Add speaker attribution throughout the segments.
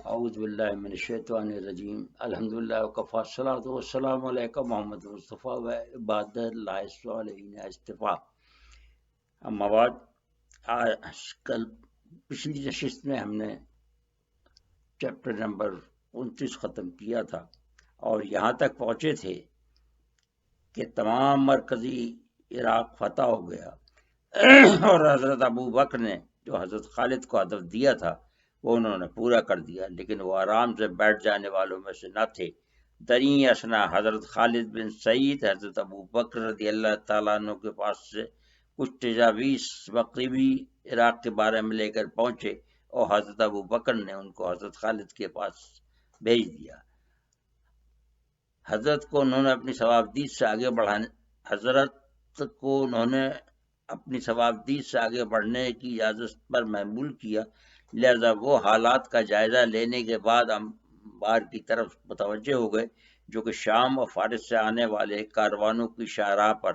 Speaker 1: اعوذ باللہ من الشیطان الرجیم الحمدللہ وکفی الصلاۃ والسلام علیک محمد مصطفیٰ و عباد اللہ الصالحین اصطفیٰ. اما بعد، کل پچھلی نشست میں ہم نے چیپٹر نمبر 29 ختم کیا تھا اور یہاں تک پہنچے تھے کہ تمام مرکزی عراق فتح ہو گیا اور حضرت ابو بکر نے جو حضرت خالد کو ہدف دیا تھا وہ انہوں نے پورا کر دیا، لیکن وہ آرام سے بیٹھ جانے والوں میں سے نہ تھے. دریں اثنا حضرت خالد بن سعید حضرت ابو بکر رضی اللہ تعالیٰ عنہ کے پاس سے کچھ تجاویز مغربی عراق کے بارے میں لے کر پہنچے اور حضرت ابو بکر نے ان کو حضرت خالد کے پاس بھیج دیا. حضرت کو انہوں نے اپنی ثوابدید سے آگے بڑھنے کی اجازت پر محمول کیا، لہذا وہ حالات کا جائزہ لینے کے بعد انبار کی طرف متوجہ ہو گئے جو کہ شام اور فارس سے آنے والے کاروانوں کی شاہراہ پر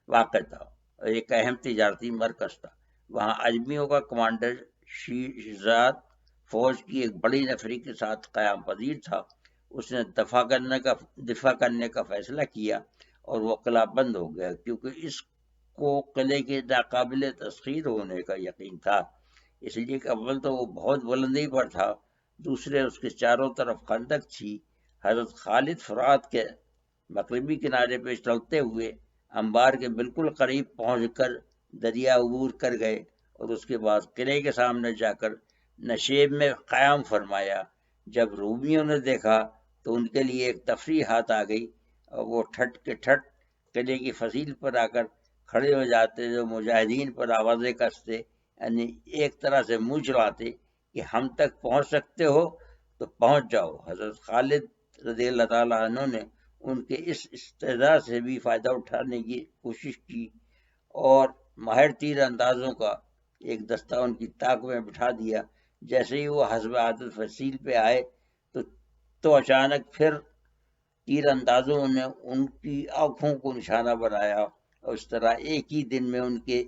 Speaker 1: واقع تھا اور ایک اہم تجارتی مرکز تھا. وہاں اجمیوں کا کمانڈر شیرزاد فوج کی ایک بڑی نفری کے ساتھ قیام پذیر تھا. اس نے دفاع کرنے کا فیصلہ کیا اور وہ قلعہ بند ہو گیا کیونکہ اس کو قلعے کے ناقابل تسخیر ہونے کا یقین تھا، اس لیے کہ اول تو وہ بہت بلندی پر تھا، دوسرے اس کے چاروں طرف خندق تھی. حضرت خالد فرات کے مغربی کنارے پہ چلتے ہوئے انبار کے بالکل قریب پہنچ کر دریا عبور کر گئے اور اس کے بعد قلعے کے سامنے جا کر نشیب میں قیام فرمایا. جب رومیوں نے دیکھا تو ان کے لیے ایک تفریح ہاتھ آ گئی اور وہ ٹھٹ کے ٹھٹ قلعے کی فصیل پر آ کر کھڑے ہو جاتے جو مجاہدین پر آوازیں کستے، یعنی ایک طرح سے منہ چلاتے کہ ہم تک پہنچ سکتے ہو تو پہنچ جاؤ. حضرت خالد رضی اللہ تعالیٰ عنہ نے ان کے اس استعداد سے بھی فائدہ اٹھانے کی کوشش کی اور ماہر تیر اندازوں کا ایک دستہ ان کی طاق میں بٹھا دیا. جیسے ہی وہ حسب عادت فصیل پہ آئے تو اچانک پھر تیر اندازوں نے ان کی آنکھوں کو نشانہ بنایا اور اس طرح ایک ہی دن میں ان کے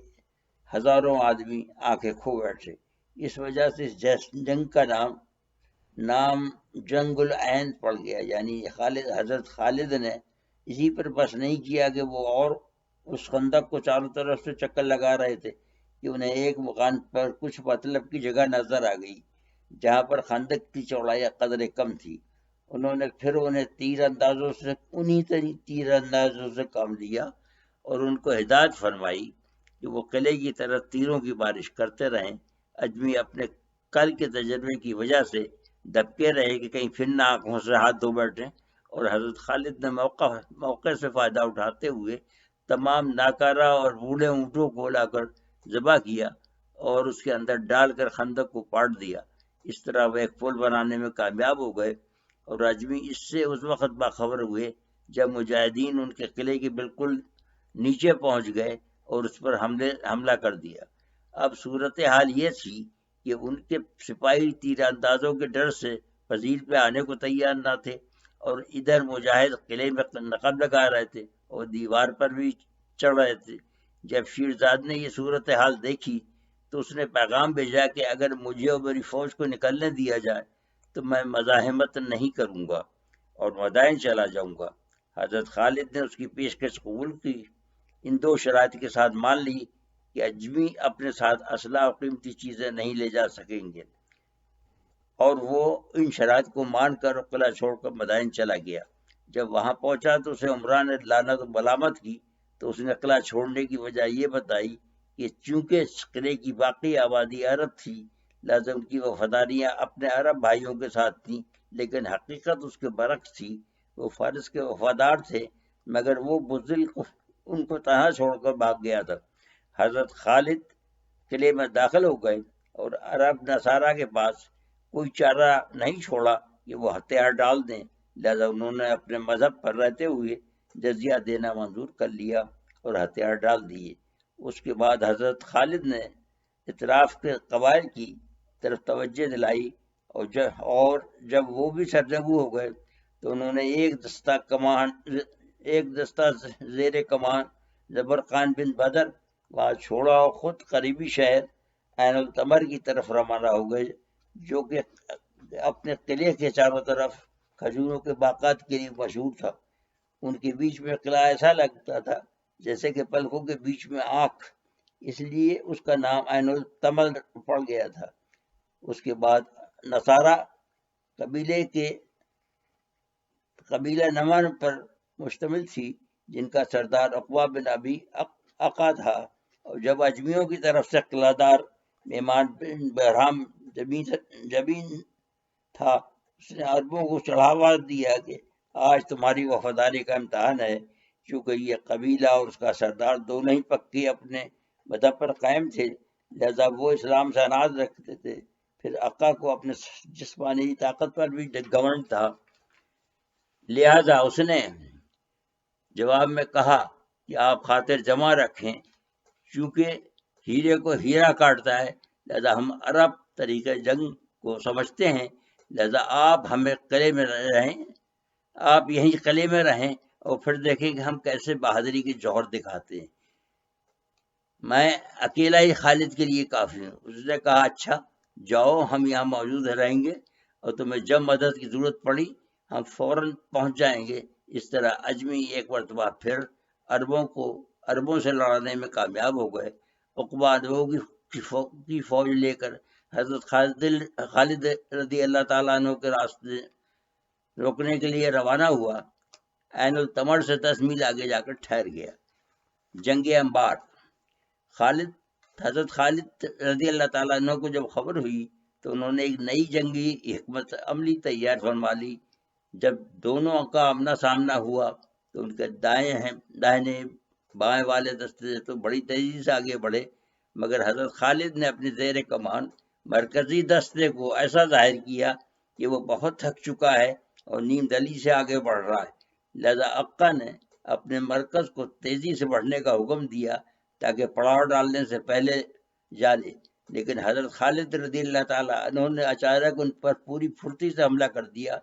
Speaker 1: ہزاروں آدمی آنکھیں کھو بیٹھے. اس وجہ سے اس جنگ کا نام جنگ العین پڑ گیا. یعنی حضرت خالد نے اسی پر بس نہیں کیا کہ وہ اور اس خندق کو چاروں طرف سے چکر لگا رہے تھے کہ انہیں ایک مکان پر کچھ مطلب کی جگہ نظر آ گئی جہاں پر خندق کی چوڑائی قدر کم تھی. انہوں نے پھر انہیں انہی تیر اندازوں سے کام لیا اور ان کو ہدایت فرمائی کہ وہ قلعے کی طرف تیروں کی بارش کرتے رہیں. اجمی اپنے کل کے تجربے کی وجہ سے دبکے رہے کہ کہیں پھر نہ آنکھوں سے ہاتھ دھو بیٹھے، اور حضرت خالد نے موقع سے فائدہ اٹھاتے ہوئے تمام ناکارہ اور بوڑھے اونٹوں کو لا کر ذبح کیا اور اس کے اندر ڈال کر خندق کو پاٹ دیا. اس طرح وہ ایک پل بنانے میں کامیاب ہو گئے اور اجمی اس سے اس وقت باخبر ہوئے جب مجاہدین ان کے قلعے کے بالکل نیچے پہنچ گئے اور اس پر حملہ کر دیا. اب صورتحال یہ تھی کہ ان کے سپاہی تیر اندازوں کے ڈر سے فضیل پہ آنے کو تیار نہ تھے اور ادھر مجاہد قلعے میں نقب لگا رہے تھے اور دیوار پر بھی چڑھ رہے تھے. جب شیرزاد نے یہ صورتحال دیکھی تو اس نے پیغام بھیجا کہ اگر مجھے اور میری فوج کو نکلنے دیا جائے تو میں مزاحمت نہیں کروں گا اور مدائن چلا جاؤں گا. حضرت خالد نے اس کی پیشکش قبول کی، ان دو شرائط کے ساتھ مان لی کہ اجمی اپنے ساتھ اسلحہ اور قیمتی چیزیں نہیں لے جا سکیں گے، اور وہ ان شرائط کو مان کر قلعہ چھوڑ کر مدائن چلا گیا. جب وہاں پہنچا تو اسے عمران نے لعنت و ملامت کی تو اس نے قلعہ چھوڑنے کی وجہ یہ بتائی کہ چونکہ قلعے کی باقی آبادی عرب تھی لہذا ان کی وفاداریاں اپنے عرب بھائیوں کے ساتھ تھیں، لیکن حقیقت اس کے برعکس تھی. وہ فارس کے وفادار تھے مگر وہ بزدل ان کو تنہا چھوڑ کر بھاگ گیا تھا. حضرت خالد قلعے میں داخل ہو گئے اور عرب نصارہ کے پاس کوئی چارہ نہیں چھوڑا کہ وہ ہتھیار ڈال دیں، لہذا انہوں نے اپنے مذہب پر رہتے ہوئے جزیہ دینا منظور کر لیا اور ہتھیار ڈال دیے. اس کے بعد حضرت خالد نے اطراف کے قبائل کی طرف توجہ دلائی اور جب وہ بھی سرجگو ہو گئے تو انہوں نے ایک دستہ زیر کمان زبرقان بن بدر وہاں چھوڑا اور خود قریبی شہر عین التمر کی طرف روانہ ہو گئے جو کہ اپنے قلعے کے چاروں طرف کھجوروں کے باغات کے لیے مشہور تھا. ان کے بیچ میں قلعہ ایسا لگتا تھا جیسے کہ پلکوں کے بیچ میں آنکھ، اس لیے اس کا نام عین التمر پڑ گیا تھا. اس کے بعد نصارہ قبیلہ نمر پر مشتمل تھی، جن کا سردار عقبہ بن ابی عقا تھا. اور جب اجمیوں کی طرف سے قلعہ دار میمان بن بہرام جبین تھا، اس نے عربوں کو چڑھاوا دیا کہ آج تمہاری وفاداری کا امتحان ہے. چونکہ یہ قبیلہ اور اس کا سردار دونوں ہی پکے اپنے مذہب پر قائم تھے، لہذا وہ اسلام سے اناج رکھتے تھے. پھر عقا کو اپنے جسمانی طاقت پر بھی گھمنڈ تھا، لہذا اس نے جواب میں کہا کہ آپ خاطر جمع رکھیں، چونکہ ہیرے کو ہیرا کاٹتا ہے، لہذا ہم عرب طریقہ جنگ کو سمجھتے ہیں. لہذا آپ ہمیں قلعے میں رہیں، آپ یہیں قلعے میں رہیں اور پھر دیکھیں کہ ہم کیسے بہادری کے جوہر دکھاتے ہیں. میں اکیلا ہی خالد کے لیے کافی ہوں. اس نے کہا اچھا جاؤ، ہم یہاں موجود رہیں گے اور تمہیں جب مدد کی ضرورت پڑی ہم فوراً پہنچ جائیں گے. اس طرح اجمی ایک مرتبہ پھر عربوں سے لڑنے میں کامیاب ہو گئے. عقبہ عربوں کی فوج لے کر حضرت خالد رضی اللہ تعالیٰ عنہ کے راستے روکنے کے لیے روانہ ہوا. عین التمر سے 10 میل آگے جا کر ٹھہر گیا. جنگ انبار. حضرت خالد رضی اللہ تعالیٰ عنہ کو جب خبر ہوئی تو انہوں نے ایک نئی جنگی حکمت عملی تیار فرما لی. جب دونوں کا آمنا سامنا ہوا تو ان کے دائنے بائیں والے دستے تو بڑی تیزی سے آگے بڑھے، مگر حضرت خالد نے اپنے زیر کمان مرکزی دستے کو ایسا ظاہر کیا کہ وہ بہت تھک چکا ہے اور نیم دلی سے آگے بڑھ رہا ہے. لہذا عقا نے اپنے مرکز کو تیزی سے بڑھنے کا حکم دیا تاکہ پڑاؤ ڈالنے سے پہلے جا لے. لیکن حضرت خالد رضی اللہ تعالیٰ عنہ نے اچانک ان پر پوری پھرتی سے حملہ کر دیا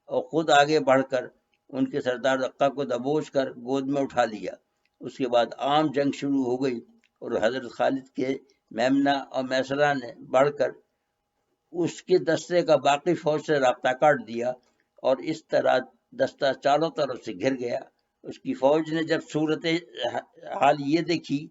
Speaker 1: اور خود آگے بڑھ کر ان کے سردار عقا کو دبوچ کر گود میں اٹھا لیا. اس کے بعد عام جنگ شروع ہو گئی اور حضرت خالد کے میمنہ اور میسرہ نے بڑھ کر اس کے دستے کا باقی فوج سے رابطہ کاٹ دیا اور اس طرح دستہ چاروں طرف سے گھر گیا. اس کی فوج نے جب صورت حال یہ دیکھی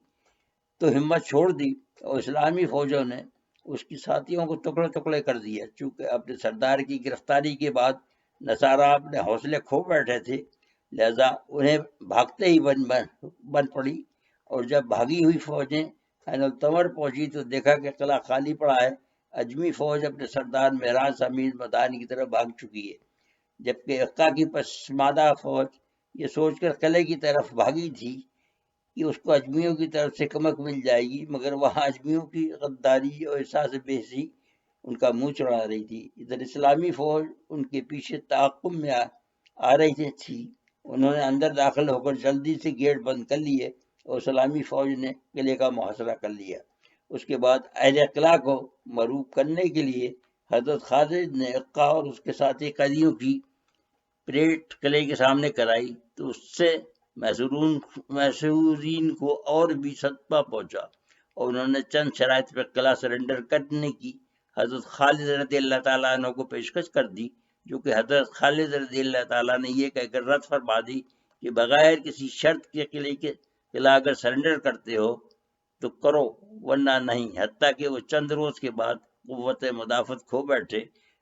Speaker 1: تو ہمت چھوڑ دی اور اسلامی فوجوں نے اس کی ساتھیوں کو ٹکڑے ٹکڑے کر دیا. چونکہ اپنے سردار کی گرفتاری کے بعد نصارہ اپنے حوصلے کھو بیٹھے تھے، لہذا انہیں بھاگتے ہی بن پڑی. اور جب بھاگی ہوئی فوجیں عین التمر پہنچی تو دیکھا کہ قلعہ خالی پڑا ہے. اجمی فوج اپنے سردار مہراج امیر مدانی کی طرف بھاگ چکی ہے، جبکہ عقا کی پسماندہ فوج یہ سوچ کر قلعے کی طرف بھاگی تھی کہ اس کو اجمیوں کی طرف سے کمک مل جائے گی، مگر وہاں اجمیوں کی غداری اور احساس بےحسی ان کا منہ چڑھا رہی تھی. ادھر اسلامی فوج ان کے پیچھے تعاقب میں آ رہی تھی. انہوں نے اندر داخل ہو کر جلدی سے گیٹ بند کر لیے اور اسلامی فوج نے قلعے کا محاصرہ کر لیا. اس کے بعد اہل قلعہ کو مروب کرنے کے لیے حضرت خالد نے عقا اور اس کے ساتھی قیدیوں کی پریڈ قلعے کے سامنے کرائی تو اس سے محصورین کو اور بھی صدمہ پہنچا اور انہوں نے چند شرائط پہ قلعہ سرنڈر کرنے کی حضرت خالد رضی اللہ تعالیٰ عنہ کو پیشکش کر دی، جو کہ حضرت خالد رضی اللہ تعالیٰ نے یہ کہہ کر رد فرما دی کہ بغیر کسی شرط کے قلعہ اگر سرنڈر کرتے ہو تو کرو ورنہ نہیں. حتیٰ کہ وہ چند روز کے بعد قوت مدافعت کھو بیٹھے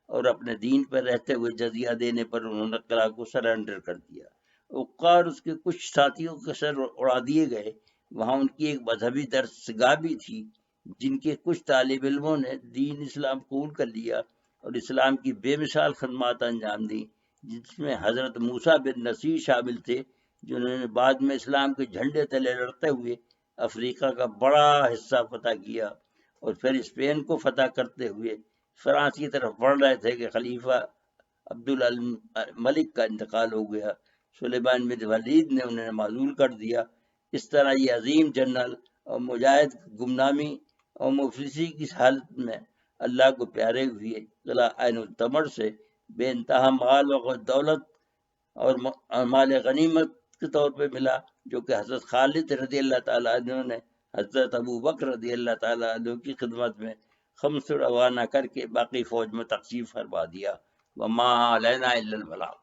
Speaker 1: اور اپنے دین پر رہتے ہوئے جزیہ دینے پر انہوں نے قلعہ کو سرنڈر کر دیا. عقا اور اس کے کچھ ساتھیوں کے سر اڑا دیے گئے. وہاں ان کی ایک مذہبی درسگاہ بھی تھی، جن کے کچھ طالب علموں نے دین اسلام قبول کر لیا اور اسلام کی بے مثال خدمات انجام دی، جس میں حضرت موسیٰ بن نصیر شامل تھے، جنہوں نے بعد میں اسلام کے جھنڈے تلے لڑتے ہوئے افریقہ کا بڑا حصہ فتح کیا اور پھر اسپین کو فتح کرتے ہوئے فرانس کی طرف بڑھ رہے تھے کہ خلیفہ عبدالملک کا انتقال ہو گیا. سلیمان بن ولید نے انہیں معزول کر دیا. اس طرح یہ عظیم جنرل اور مجاہد گمنامی اور مفلسی کی حالت میں اللہ کو پیارے ہوئے قلعہ عین التمر سے بے انتہا مال و دولت اور مال غنیمت کے طور پہ ملا، جو کہ حضرت خالد رضی اللہ تعالیٰ عنہ نے حضرت ابو بکر رضی اللہ تعالیٰ عنہ کی خدمت میں خمس روانہ کر کے باقی فوج میں تقسیم فرما دیا، وما علینا الا البلاغ۔